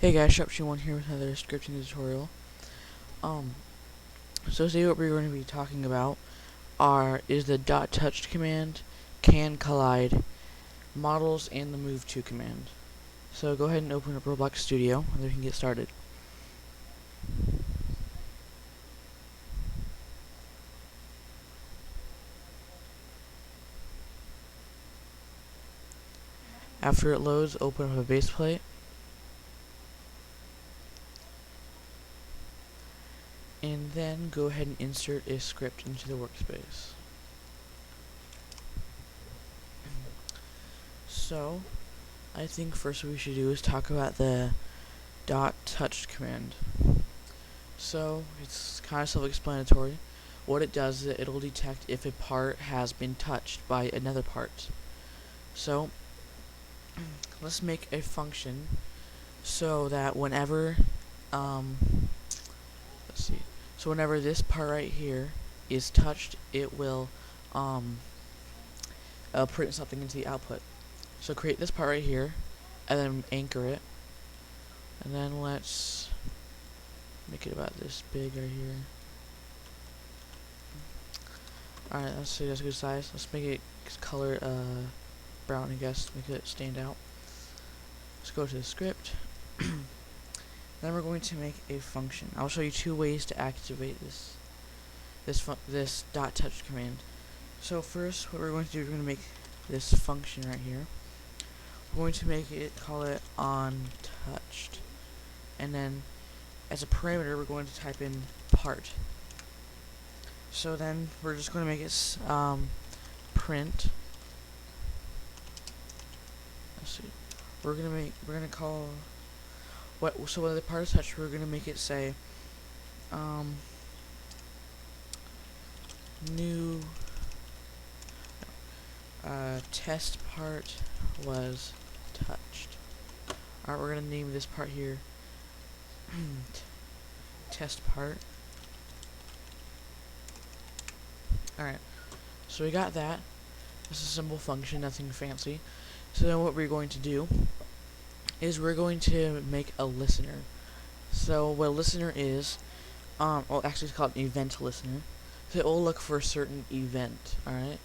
Hey guys, Sharpshooter1 here with another scripting tutorial. So today what we're going to be talking about is the .touched command, CanCollide, models, and the MoveTo command. So go ahead and open up Roblox Studio, and then we can get started. After it loads, open up a base plate. And then go ahead and insert a script into the workspace. So, I think first what we should do is talk about the .touched command. So, it's kind of self-explanatory. What it does is it'll detect if a part has been touched by another part. So, let's make a function so that whenever, let's see, so whenever this part right here is touched, it will print something into the output. So create this part right here, and then anchor it, and then let's make it about this big right here. Alright, let's see, that's a good size. Let's make it color brown, I guess, make it stand out. Let's go to the script. Then we're going to make a function. I'll show you two ways to activate this .touch command. So first, what we're going to do is we're going to make this function right here. We're going to make it, call it onTouched, and then as a parameter we're going to type in part. So then we're just going to make it print. Let's see. We're gonna call so when the part is touched, we're gonna make it say new test part was touched. Alright, we're gonna name this part here test part. Alright, so we got that. This is a simple function, nothing fancy. So then what we're going to do is we're going to make a listener. So what a listener is, well, actually it's called an event listener. So it will look for a certain event. Alright,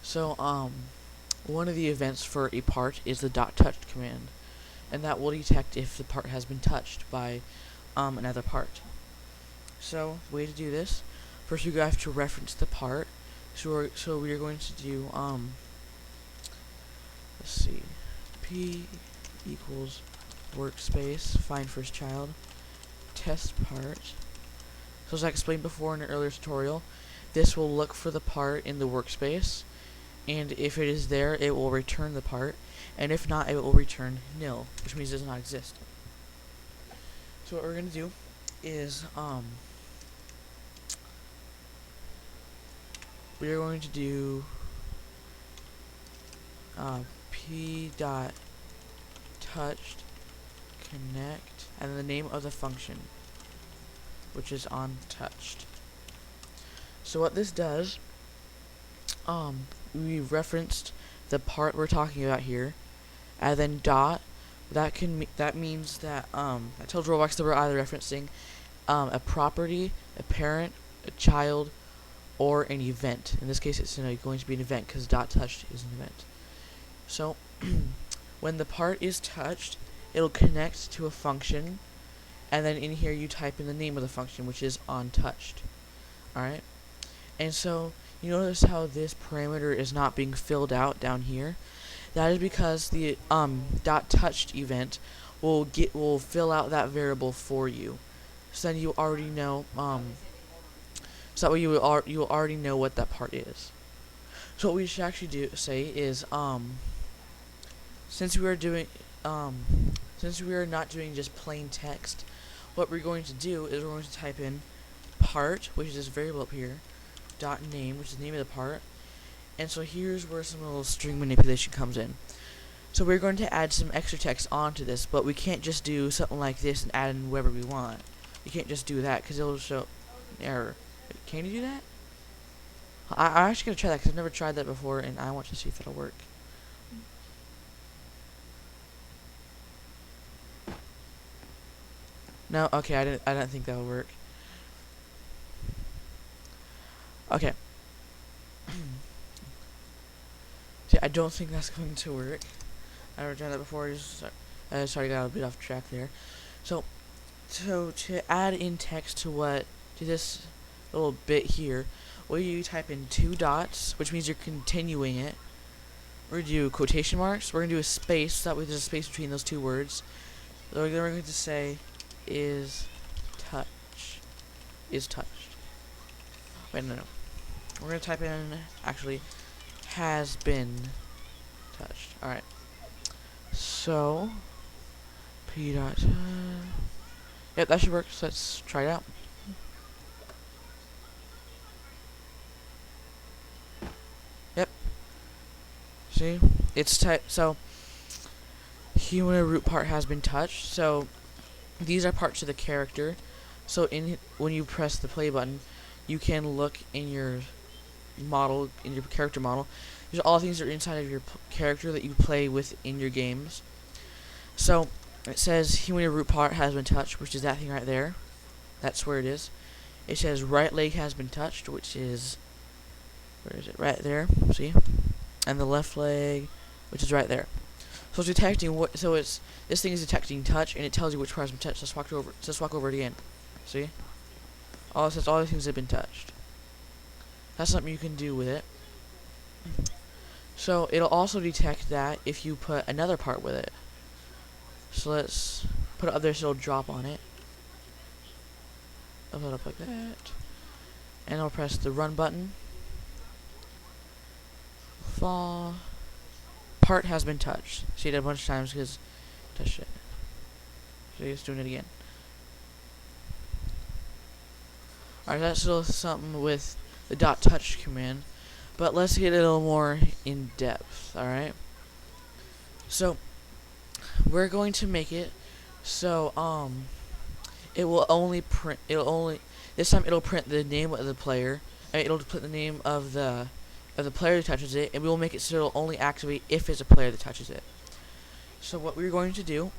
so one of the events for a part is the .touched command, and that will detect if the part has been touched by another part. So the way to do this, first we have to reference the part. So we're going to do let's see, p equals workspace, find first child, test part. So as I explained before in an earlier tutorial, this will look for the part in the workspace, and if it is there, it will return the part, and if not, it will return nil, which means it does not exist. So what we're going to do is we are going to do p dot touched connect, and the name of the function, which is onTouched. So what this does, we referenced the part we're talking about here, and then dot. That means that that tells Roblox that we're either referencing a property, a parent, a child, or an event. In this case, it's going to be an event because .touched is an event. So when the part is touched, it'll connect to a function, and then in here you type in the name of the function, which is onTouched. Alright, and so you notice how this parameter is not being filled out down here. That is because the .touched event will fill out that variable for you. So then you already know so that way you will already know what that part is. So what we should actually say is since we are not doing just plain text, what we're going to do is we're going to type in part, which is this variable up here, dot name, which is the name of the part, and so here's where some little string manipulation comes in. So we're going to add some extra text onto this, but we can't just do something like this and add in wherever we want. You can't just do that because it'll show an error. Can you do that? I'm actually gonna try that because I've never tried that before, and I want to see if it'll work. No, okay, I didn't think that would work. Okay. See, I don't think that's going to work. I never done that before. Sorry, got a bit off track there. So to add in text to this little bit here, where you type in 2 dots, which means you're continuing it. We're gonna do quotation marks. We're gonna do a space. So that way there's a space between those 2 words. Then we're going to say is touched. Wait, no. We're gonna type in actually has been touched. All right. So p dot. Yep, that should work. So let's try it out. Yep. See, it's typed. So humanoid root part has been touched. So these are parts of the character. So when you press the play button, you can look in your model, in your character model. These are all things that are inside of your character that you play with in your games. So it says humanoid root part has been touched, which is that thing right there. That's where it is. It says right leg has been touched, which is, where is it? Right there. See? And the left leg, which is right there. So it's detecting what. So it's this thing is detecting touch, and it tells you which part has been touched. Let's walk over it again. See? All it says all the things have been touched. That's something you can do with it. So it'll also detect that if you put another part with it. So let's put it up there so it'll drop on it. I'll put it up like that. And I'll press the run button. Fall. Part has been touched. See, it a bunch of times because touched it. So it's doing it again. Alright, that's still something with the .touch command, but let's get a little more in depth. Alright, so we're going to make it so it will only print. This time it'll print the name of the player. It'll print the name of the player that touches it, and we will make it so it'll only activate if it's a player that touches it. So what we're going to do,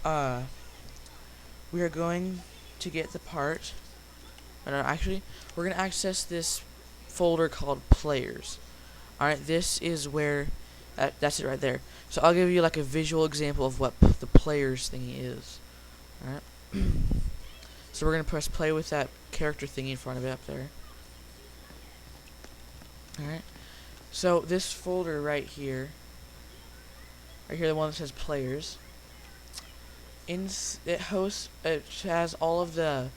we are going to get the part. Actually, we're going to access this folder called Players. Alright, this is where, that's it right there. So I'll give you like a visual example of what the Players thingy is. Alright. So we're going to press play with that character thingy in front of it up there. Alright. So this folder right here, the one that says Players, it has all of the,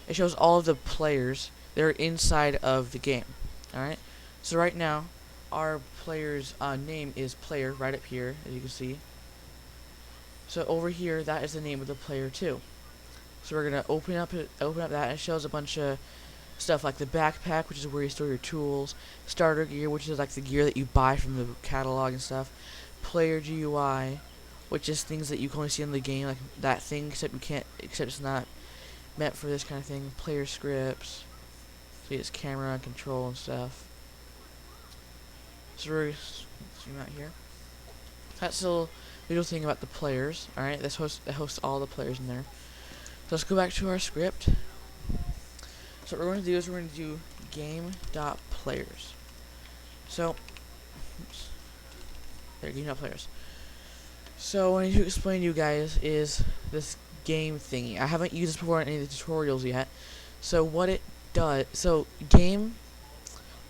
it shows all of the players that are inside of the game. Alright, so right now our player's name is player right up here, as you can see. So over here, that is the name of the player too. So we're gonna open up that, and it shows a bunch of stuff like the backpack, which is where you store your tools, starter gear, which is like the gear that you buy from the catalog and stuff, player GUI, which is things that you can only see in the game, like that thing, except it's not meant for this kind of thing. Player scripts, see it's camera and control and stuff. So we're zoom out here. That's the little thing about the players. Alright, that hosts all the players in there. So let's go back to our script. So what we're going to do is we're going to do game.players. So there, game.players. So what I need to explain to you guys is this game thingy. I haven't used this before in any of the tutorials yet. So what it does, so game,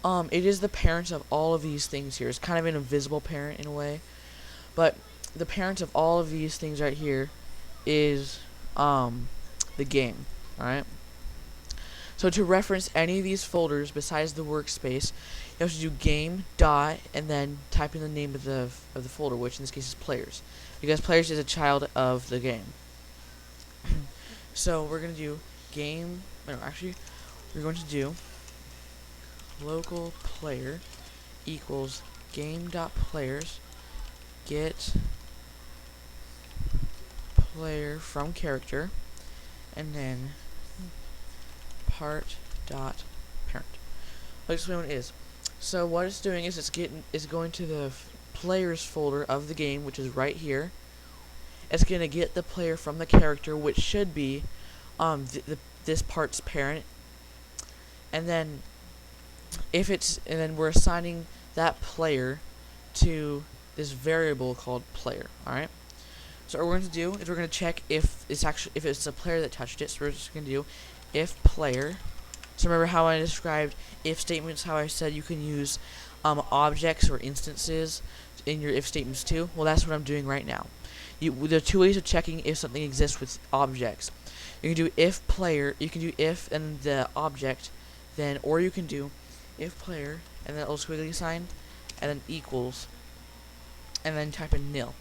it is the parent of all of these things here. It's kind of an invisible parent in a way, but the parent of all of these things right here is the game. Alright, so to reference any of these folders besides the workspace, you have to do game dot and then type in the name of the folder, which in this case is players, because players is a child of the game. So we're gonna do game. No, actually, we're going to do local player equals game.players get player from character, and then part.parent. I'll explain what it is. So what it's doing is it's going to the players folder of the game, which is right here, it's gonna get the player from the character, which should be this part's parent, and then we're assigning that player to this variable called player. All right. So what we're going to do is we're going to check if it's a player that touched it. So we're just going to do if player. So remember how I described if statements, how I said you can use objects or instances in your if statements too? Well, that's what I'm doing right now. There are two ways of checking if something exists with objects. You can do if player, you can do if and the object, then, or you can do if player and then a little squiggly sign and then equals and then type in nil.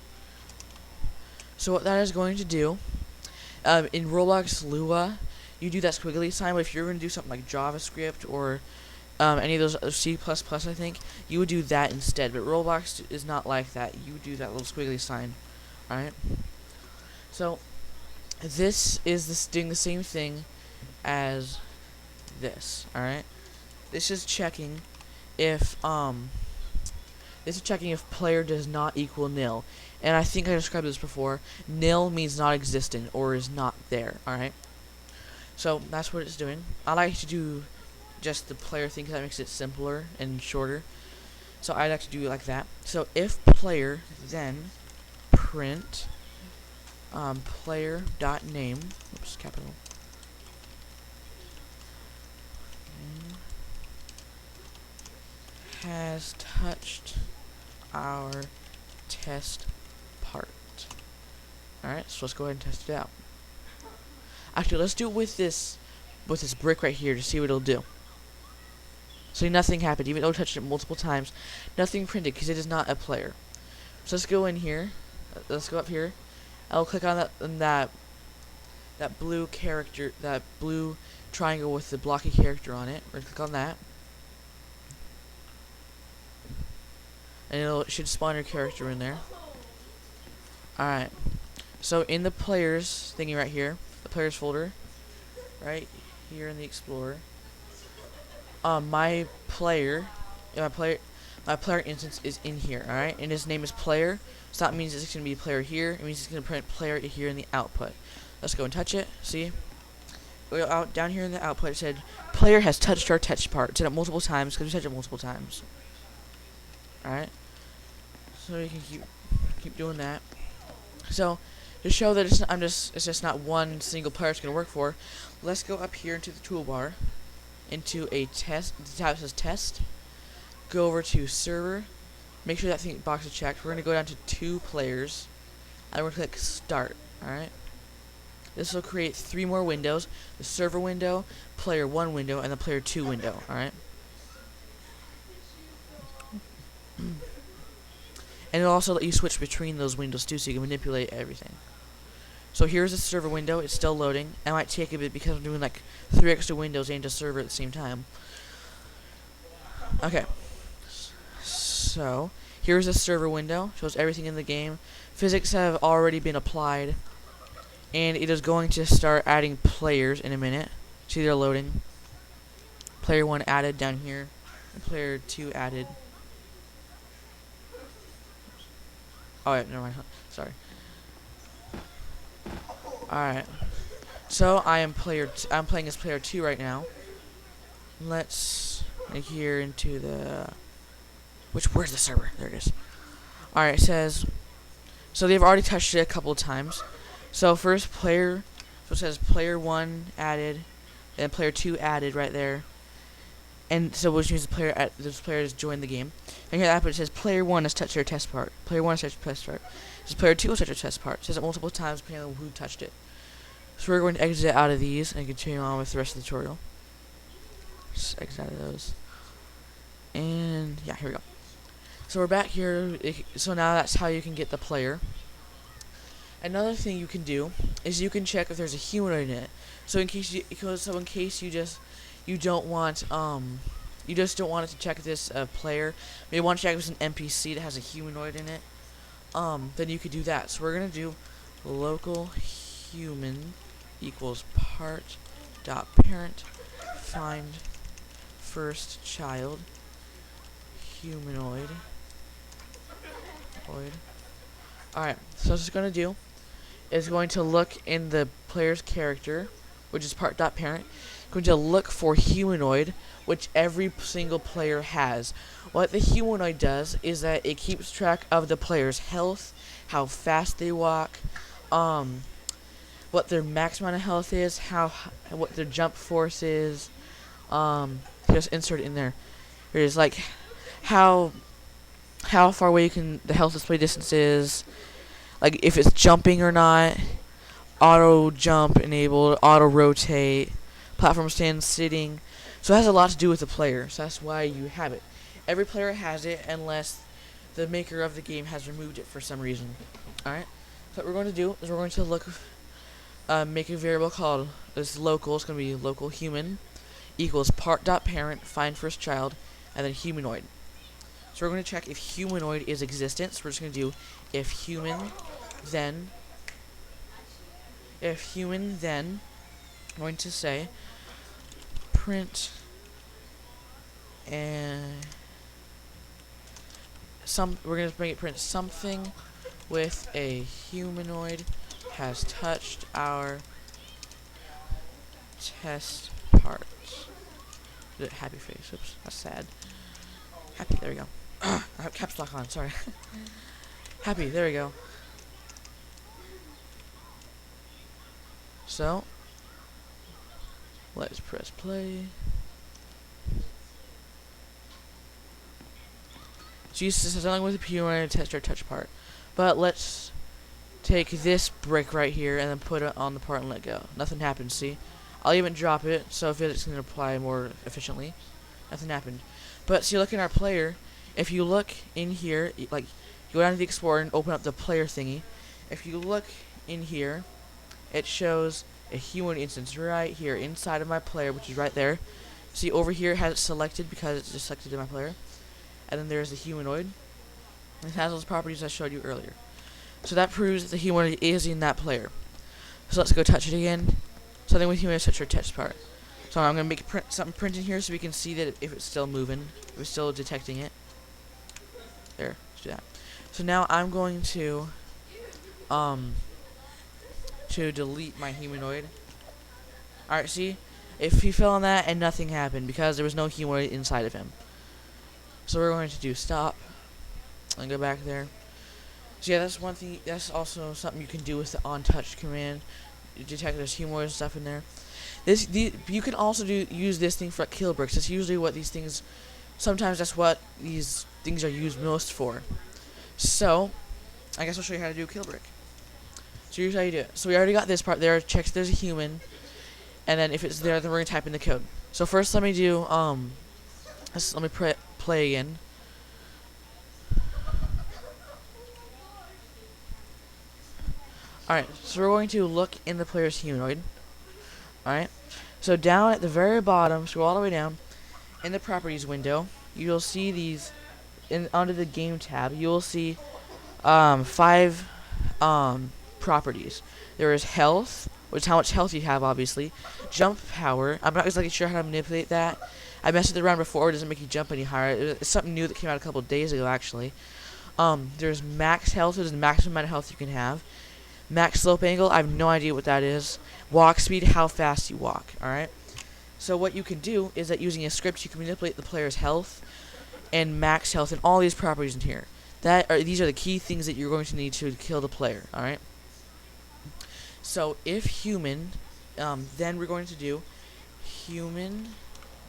So what that is going to do, in Roblox Lua, you do that squiggly sign, but if you're going to do something like JavaScript or any of those C++, I think, you would do that instead. But Roblox is not like that. You do that little squiggly sign. Alright? So, this is doing the same thing as this. Alright? This is checking if, player does not equal nil. And I think I described this before. Nil means not existent or is not there. Alright? So that's what it's doing. I like to do just the player thing because that makes it simpler and shorter. So I like to do it like that. So if player, then print player dot name. Oops, capital. Has touched our test part. Alright, so let's go ahead and test it out. Actually, let's do it with this brick right here to see what it'll do. So nothing happened, even though I touched it multiple times. Nothing printed because it is not a player. So let's go in here. Let's go up here. I'll click on that blue character, that blue triangle with the blocky character on it. We're gonna click on that. And it should spawn your character in there. Alright. So in the players thingy right here, the players folder, right here in the Explorer, my player instance is in here, alright? And his name is player. So that means it's gonna be player here. It means it's gonna print player here in the output. Let's go and touch it. See? Down here in the output it said player has touched our touch part. It said it multiple times because we touched it multiple times. Alright? So you can keep doing that. So to show that it's just not one single player it's gonna work for, let's go up here into the toolbar, into a test. The tab says test. Go over to server. Make sure that box is checked. We're gonna go down to 2 players, and we're gonna click start. All right. This will create 3 more windows: the server window, player 1 window, and the player 2 window. All right. And it'll also let you switch between those windows too, so you can manipulate everything. So here's the server window. It's still loading. It might take a bit because I'm doing like 3 extra windows and a server at the same time. Okay. So here's the server window. Shows everything in the game. Physics have already been applied, and it is going to start adding players in a minute. See, they're loading. Player 1 added down here, and player 2 added. Oh, yeah, never mind. Sorry. Alright. So I'm playing as player 2 right now. Let's make here into the where's the server? There it is. Alright, it says so they've already touched it a couple of times. So first player, so it says player 1 added and player 2 added right there. And so which means this player has joined the game. And here it says player 1 has touched their test part. Player 1 has touched the test part. It says player 2 has touched their test part. It says it multiple times depending on who touched it. So we're going to exit out of these and continue on with the rest of the tutorial. Just exit out of those. And yeah, here we go. So we're back here. So now that's how you can get the player. Another thing you can do is you can check if there's a humanoid in it. So in case you don't want it to check this player, but you want to check if it's an NPC that has a humanoid in it, then you could do that. So we're gonna do local human equals part dot parent find first child humanoid. Alright, so what it's gonna do is going to look in the player's character, which is part.parent, going to look for humanoid, which every single player has. What the humanoid does is that it keeps track of the player's health, how fast they walk, what their max amount of health is, what their jump force is. Just insert it in there. There's like how far away the health display distance is, like if it's jumping or not, auto jump enabled, auto rotate, platform stand sitting. So it has a lot to do with the player. So that's why you have it. Every player has it unless the maker of the game has removed it for some reason. Alright? So what we're going to do is we're going to make a variable called this local. It's going to be local human equals part.parent find first child and then humanoid. So we're going to check if humanoid is existent. So we're just going to do if human then I'm going to say print and we're going to make it print something with a humanoid has touched our test parts. Happy face. Oops, that's sad. Happy, there we go. I have caps lock on, sorry. Happy, there we go. So, let's press play. Jesus is dealing with the humanoid test our touch part. But let's take this brick right here and then put it on the part and let go. Nothing happens, see? I'll even drop it, so physics can apply more efficiently. Nothing happened. But see, look in our player. If you look in here, like, you go down to the Explorer and open up the player thingy. If you look in here, it shows a human instance right here inside of my player, which is right there. See, over here it has it selected because it's just selected in my player. And then there's the humanoid. It has those properties I showed you earlier. So that proves that the humanoid is in that player. So let's go touch it again. Something with humanoid touch our test part. So I'm going to make something print in here so we can see that if it's still moving, if it's still detecting it. There, let's do that. So now I'm going to delete my humanoid. Alright, see? If he fell on that and nothing happened because there was no humanoid inside of him. So we're going to do stop and go back there. So yeah, that's one thing. That's also something you can do with the on-touch command. You detect there's humanoid and stuff in there. You can also use this thing for kill bricks. That's usually what these things. Sometimes that's what these things are used most for. So I guess I'll show you how to do a kill brick. So here's how you do it. So we already got this part there. Checks if there's a human, and then if it's there, then we're gonna type in the code. So first, let me do let me play again. Alright, so we're going to look in the player's humanoid. Alright, so down at the very bottom, scroll all the way down, in the properties window, you'll see these, under the game tab, you'll see 5 properties. There is health, which is how much health you have, obviously. Jump power, I'm not exactly sure how to manipulate that. I messed it around before, it doesn't make you jump any higher. It's something new that came out a couple of days ago, actually. There's max health, there's the maximum amount of health you can have. Max slope angle, I have no idea what that is. Walk speed, how fast you walk, alright? So what you can do is that using a script, you can manipulate the player's health and max health and all these properties in here. These are the key things that you're going to need to kill the player, alright? So if human, then we're going to do human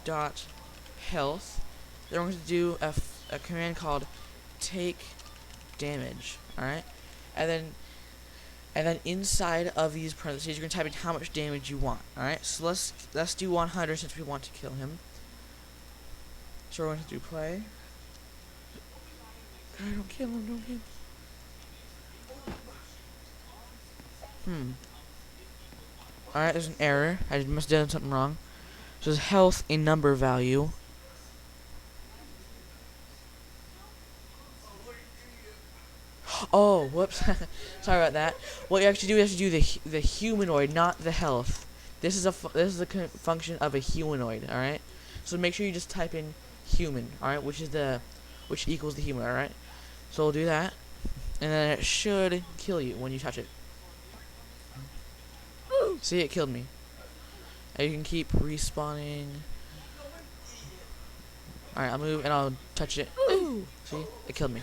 dot health. Then we're going to do a command called take damage, alright? And then inside of these parentheses, you're going to type in how much damage you want. Alright, so let's do 100 since we want to kill him. So we're going to do play. Don't kill him, don't kill him. Alright, there's an error. I must have done something wrong. So it's health a number value. Oh, whoops. Sorry about that. What you actually do is you have to do the humanoid, not the health. This is the function of a humanoid. All right. So make sure you just type in human. All right, which equals the human. All right. So we'll do that, and then it should kill you when you touch it. See, it killed me. And you can keep respawning. Alright, I'll move and I'll touch it. Ooh! See? It killed me.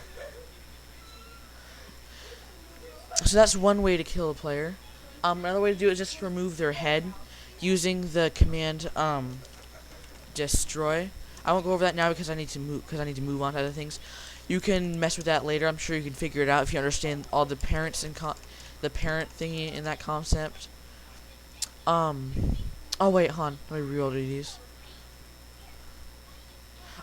So that's one way to kill a player. Another way to do it is just remove their head using the command destroy. I won't go over that now because I need to move on to other things. You can mess with that later. I'm sure you can figure it out if you understand all the parents and the parent thingy in that concept. Oh wait, hon. Let me reorder these.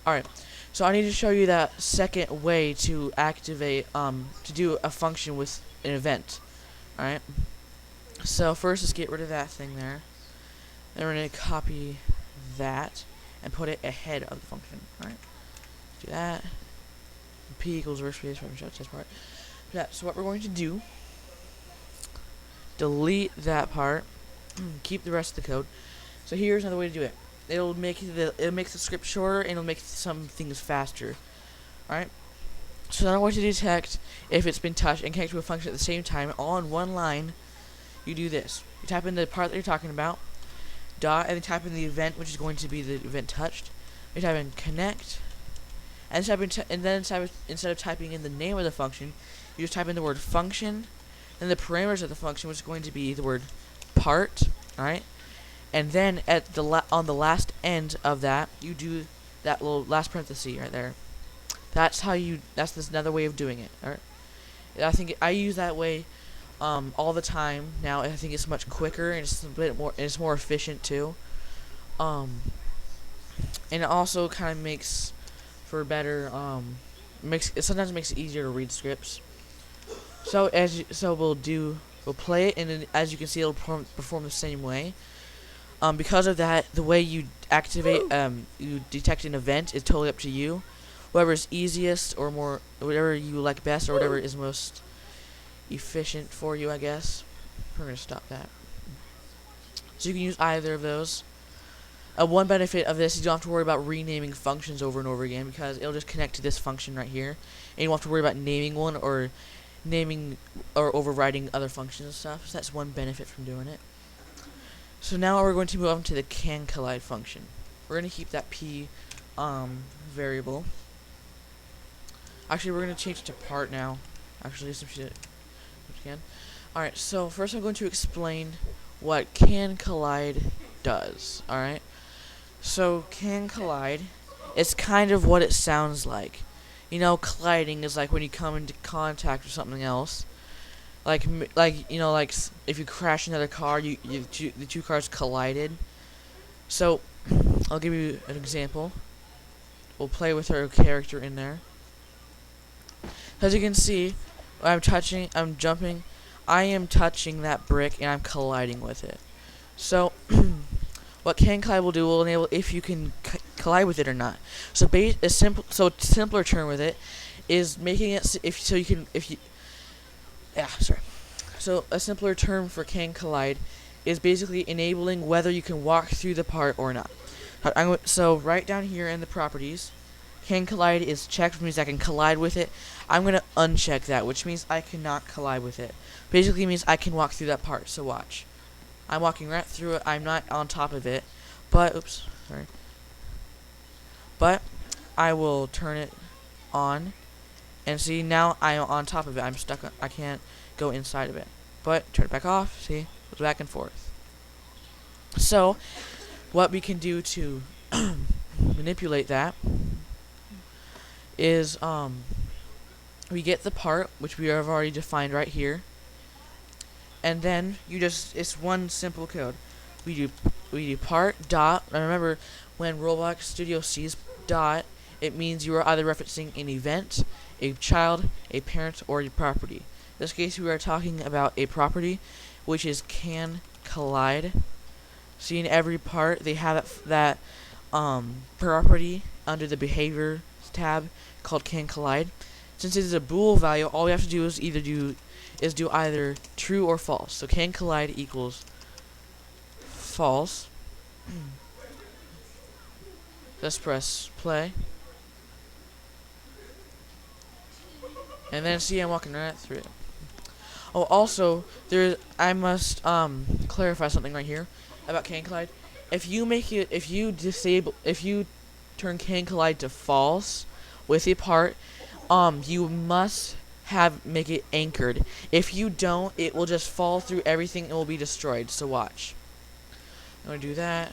Alright. So I need to show you that second way to activate to do a function with an event. Alright. So first let's get rid of that thing there. Then we're gonna copy that and put it ahead of the function. Alright. Do that. P equals workspace from test part. Yeah, so what we're going to do, delete that part, keep the rest of the code. So here's another way to do it. It'll make the script shorter and it'll make some things faster. Alright? So now I'm going to detect if it's been touched and connect to a function at the same time, all in one line. You do this. You type in the part that you're talking about, dot, and then type in the event, which is going to be the event touched. You type in connect, and then instead of typing in the name of the function, you just type in the word function, and the parameters of the function, which is going to be the word part. Alright? And then at the on the last end of that, you do that little last parenthesis right there. That's another way of doing it. Alright? I think I use that way all the time now. I think it's much quicker and it's a bit more, and it's more efficient too. And it also kind of makes for better sometimes makes it easier to read scripts. So we'll play it, and then as you can see, it'll perform the same way. Because of that, the way you activate you detect an event is totally up to you. Whatever is easiest or whatever you like best, or whatever is most efficient for you, I guess. We're gonna stop that. So you can use either of those. One benefit of this is you don't have to worry about renaming functions over and over again, because it'll just connect to this function right here, and you don't have to worry about naming one or overriding other functions and stuff. So that's one benefit from doing it. So now we're going to move on to the CanCollide function. We're going to keep that p variable. Actually, we're going to change it to part now. Actually, some shit again. Alright, so first I'm going to explain what CanCollide does. Alright, so CanCollide is kind of what it sounds like. You know, colliding is like when you come into contact with something else. Like if you crash another car, the two cars collided. So I'll give you an example. We'll play with our character in there. As you can see, I am touching that brick and I'm colliding with it. So what CanCollide will do will enable if you can collide with it or not. So a simpler term with it is making it So a simpler term for CanCollide is basically enabling whether you can walk through the part or not. So right down here in the properties, CanCollide is checked, which means I can collide with it. I'm going to uncheck that, which means I cannot collide with it. Basically means I can walk through that part. So watch. I'm walking right through it. I'm not on top of it. But I will turn it on. And see, now I'm on top of it. I'm stuck. I can't go inside of it. But turn it back off. See, goes back and forth. So what we can do to manipulate that is we get the part, which we have already defined right here, and then it's one simple code. We do part dot. And remember, when Roblox Studio sees dot, it means you are either referencing an event, a child, a parent, or a property. In this case, we are talking about a property, which is CanCollide. See, in every part, they have that property under the behavior tab called CanCollide. Since it is a bool value, all we have to do is do either true or false. So CanCollide equals false. Let's press play. And then see, I'm walking right through it. Oh, also, I must clarify something right here about CanCollide. If you turn CanCollide to false with a part, you must make it anchored. If you don't, it will just fall through everything and will be destroyed. So watch. I'm gonna do that.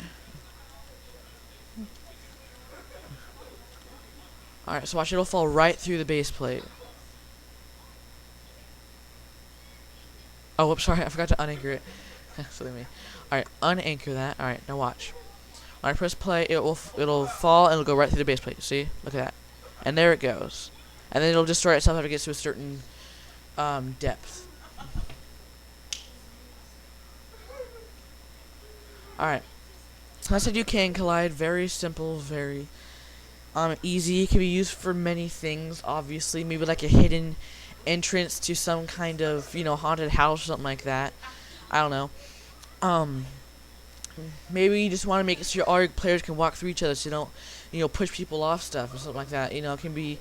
All right, so watch. It'll fall right through the base plate. Oh, whoops, sorry, I forgot to unanchor it. Silly me. Alright, unanchor that. Alright, now watch. When I press play, it'll fall and it'll go right through the base plate. See? Look at that. And there it goes. And then it'll destroy itself after it gets to a certain depth. Alright. So that's how you CanCollide. Very simple, very easy. It can be used for many things, obviously. Maybe like a hidden entrance to some kind of, haunted house or something like that. I don't know. Maybe you just want to make it so all your players can walk through each other, so you don't, push people off stuff or something like that. It can be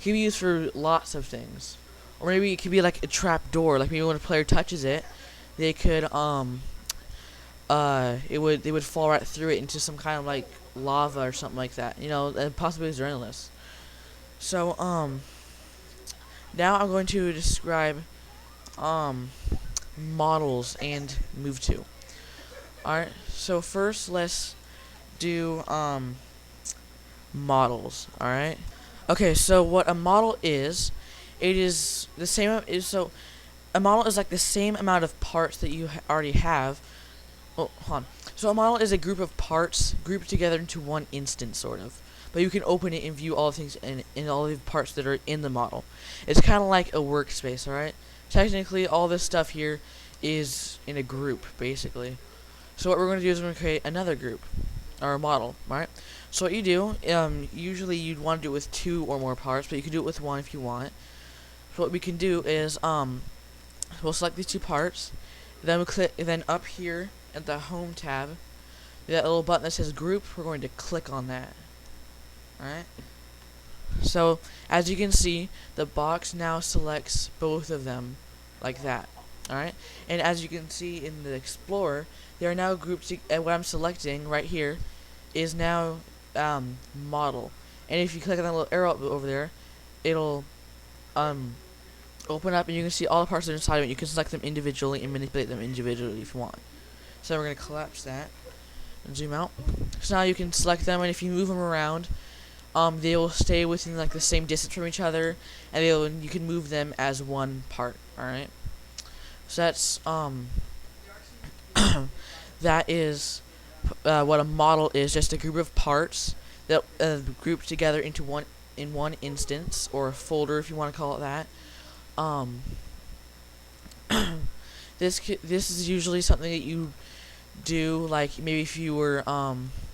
used for lots of things. Or maybe it could be like a trap door. Like maybe when a player touches it, they could they would fall right through it into some kind of like lava or something like that. The possibilities are endless. So now I'm going to describe models and MoveTo. Alright, so first let's do models, alright? Okay, so what a model is, it is the same so a model is like the same amount of parts that you already have. Oh, hold on. So a model is a group of parts grouped together into one instance, sort of. But you can open it and view all the things in all the parts that are in the model. It's kind of like a workspace, alright? Technically, all this stuff here is in a group, basically. So what we're going to do is we're going to create another group, or a model, right? So what you do, usually you'd want to do it with 2 or more parts, but you can do it with 1 if you want. So what we can do is, we'll select these 2 parts, then we click, then up here at the Home tab, that little button that says Group, we're going to click on that. Alright? So, as you can see, the box now selects both of them, like that. Alright? And as you can see in the Explorer, they are now grouped what I'm selecting right here is now model. And if you click on that little arrow over there, it'll open up and you can see all the parts that are inside of it. You can select them individually and manipulate them individually if you want. So we're going to collapse that and zoom out. So now you can select them, and if you move them around, they will stay within like the same distance from each other, and you can move them as one part. Alright? So that's that is what a model is, just a group of parts that grouped together into one instance, or a folder if you want to call it that. This is usually something that you do, like maybe if you were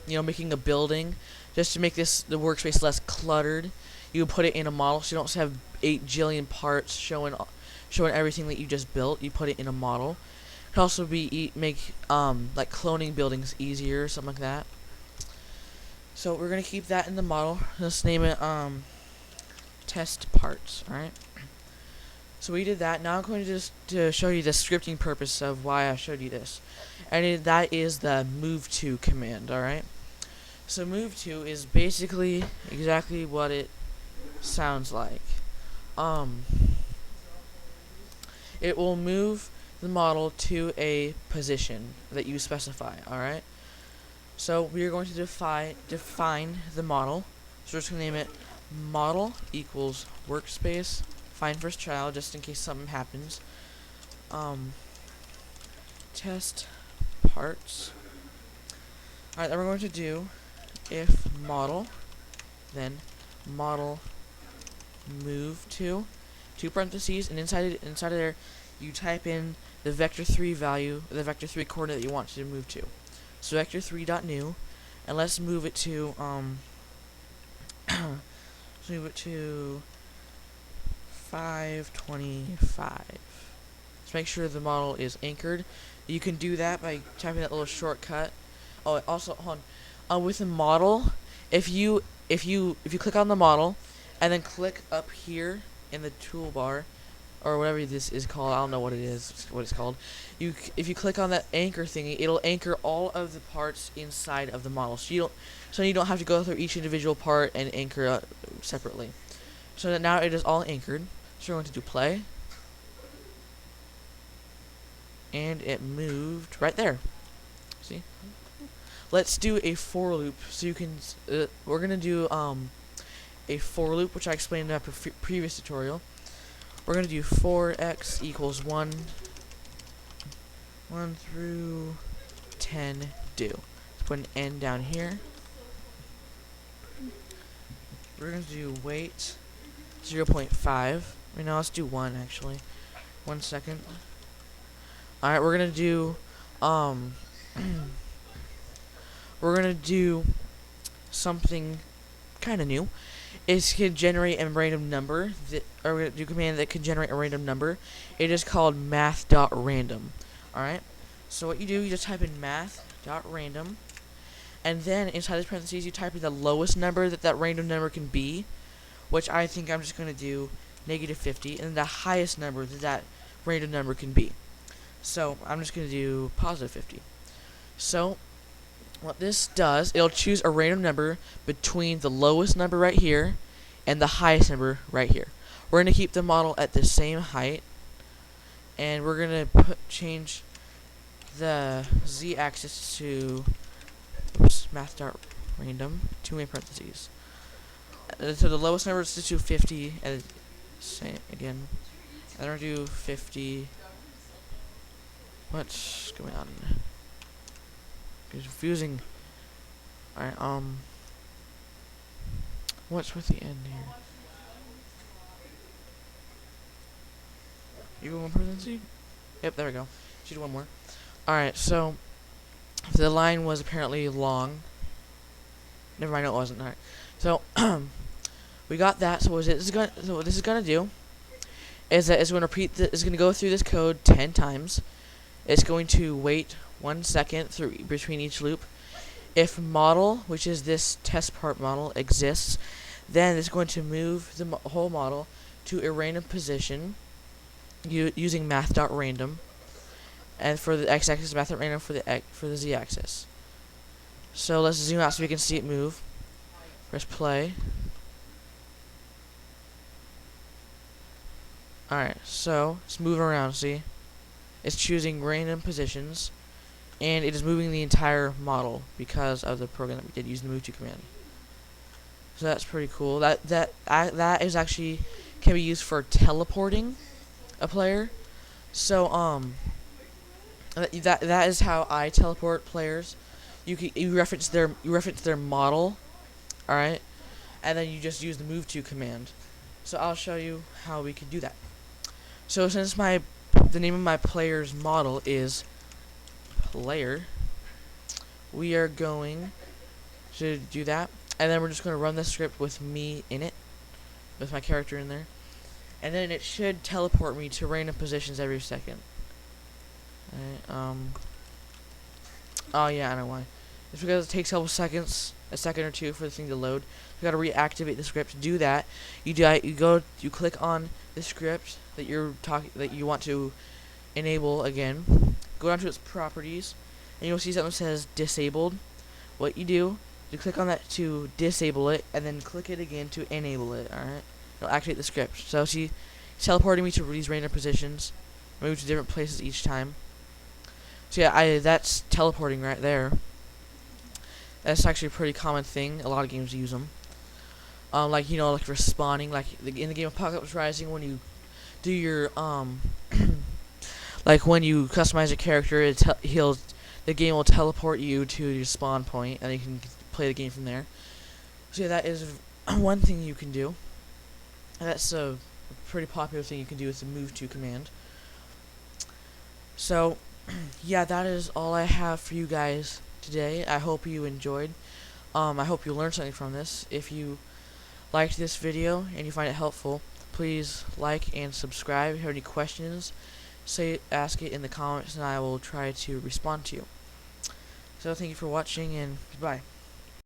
making a building, just to make the workspace less cluttered. You put it in a model, so you don't have 8 jillion parts showing everything that you just built. You put it in a model. It could also make like cloning buildings easier, something like that. So we're gonna keep that in the model. Let's name it test parts. All right. So we did that. Now I'm going to show you the scripting purpose of why I showed you this, and that is the MoveTo command. All right. So MoveTo is basically exactly what it sounds like. It will move the model to a position that you specify. All right. So we are going to define the model. So we're just going to name it model equals workspace find first child, just in case something happens. Test parts. Alright, then we're going to do if model, then model move to 2 parentheses, and inside of there you type in the vector3 value, the vector3 coordinate that you want to move to. So vector3.new, and let's move it to let's move it to 525. Let's make sure the model is anchored. You can do that by typing that little shortcut. Oh, also hold on. With the model, if you click on the model and then click up here in the toolbar or whatever this is called. I don't know what it is, what it's called. If you click on that anchor thingy, it'll anchor all of the parts inside of the model. So you don't have to go through each individual part and anchor separately. So that now it is all anchored. So we're going to do play, and it moved right there. See? Let's do a for loop. So you can. We're gonna do a for loop, which I explained in a previous tutorial. We're gonna do for x equals 1 through 10 do. Let's put an n down here. We're gonna do wait 0.5. Right now, let's do 1 actually. 1 second. All right, we're gonna do we're gonna do something kind of new. It's can generate a random number. Or we're gonna do a command that can generate a random number. It is called math.random. All right. So what you do, you just type in math.random, and then inside this parentheses, you type in the lowest number that random number can be, which I think I'm just gonna do -50, and the highest number that random number can be. So I'm just gonna do +50. So what this does, it'll choose a random number between the lowest number right here and the highest number right here. We're going to keep the model at the same height, and we're going to change the z-axis to math.random, 2 main parentheses. So the lowest number is to 50, and same again. And then we're going to do 50. What's going on? It's confusing. Alright, what's with the end here? You go one presidency? Yep, there we go. Should do one more. Alright, so the line was apparently long. Never mind, it wasn't. Alright. So we got that. So what this is gonna do is that it's gonna repeat it's gonna go through this code 10 times. It's going to wait 1 second between each loop. If model, which is this test part model, exists, then it's going to move the whole model to a random position using math.random, and for the x-axis, math.random for the z-axis. So let's zoom out so we can see it move. Press play. Alright, so it's moving around, see? It's choosing random positions, and it is moving the entire model because of the program that we did using the MoveTo command. So that's pretty cool. That is actually can be used for teleporting a player. So that is how I teleport players. You reference their model, all right, and then you just use the MoveTo command. So I'll show you how we can do that. So since the name of my player's model is player, we are going to do that, and then we're just going to run the script with me in it, with my character in there, and then it should teleport me to random positions every second. Alright, oh yeah, I know why. It's because it takes a second or two for the thing to load. You gotta reactivate the script. To do that, you click on the script that you want to enable again. Go down to its properties, and you'll see something that says disabled. What you do, you click on that to disable it, and then click it again to enable it. Alright, it'll activate the script. So see, it's teleporting me to these random positions, move to different places each time. So yeah, that's teleporting right there. That's actually a pretty common thing. A lot of games use them. Like like respawning, like in the game Apocalypse Rising, when you do your like when you customize a character, the game will teleport you to your spawn point, and you can play the game from there. So yeah, that is one thing you can do. That's a pretty popular thing you can do with the MoveTo command. So yeah, that is all I have for you guys today. I hope you enjoyed. I hope you learned something from this. If you liked this video and you find it helpful, please like and subscribe. If you have any questions, ask it in the comments, and I will try to respond to you. So thank you for watching, and goodbye.